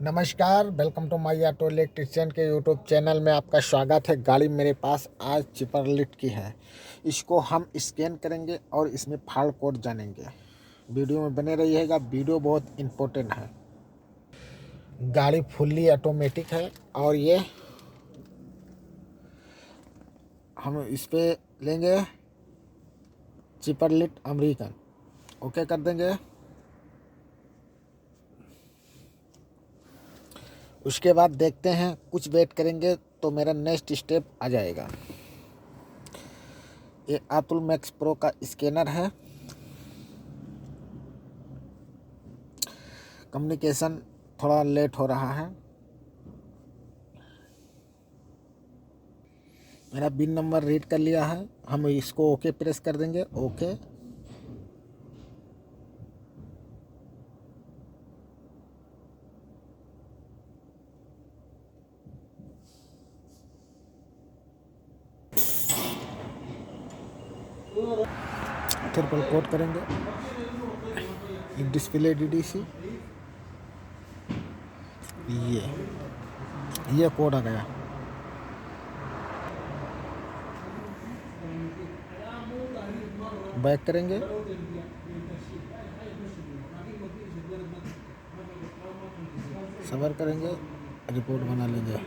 नमस्कार, welcome to my auto electrician के YouTube channel में आपका स्वागत है। गाड़ी मेरे पास आज चिपरलिट की है। इसको हम स्कैन करेंगे और इसमें फॉल्ट कोड जानेंगे। वीडियो में बने रहिएगा, वीडियो बहुत इम्पोर्टेंट है। गाड़ी फुल्ली ऑटोमेटिक है और ये हम इस पे लेंगे चिपरलिट अमेरिकन। ओके कर देंगे। उसके बाद देखते हैं, कुछ वेट करेंगे तो मेरा नेक्स्ट स्टेप आ जाएगा। ये अतुल मैक्स प्रो का स्कैनर है। कम्युनिकेशन थोड़ा लेट हो रहा है। मेरा बिन नंबर रीड कर लिया है। हम इसको ओके प्रेस कर देंगे। ओके ट्रिपल कोड करेंगे। डिस्प्ले डीडीसी, ये कोड आ गया। बैक करेंगे। सबर करेंगे, रिपोर्ट बना लेंगे।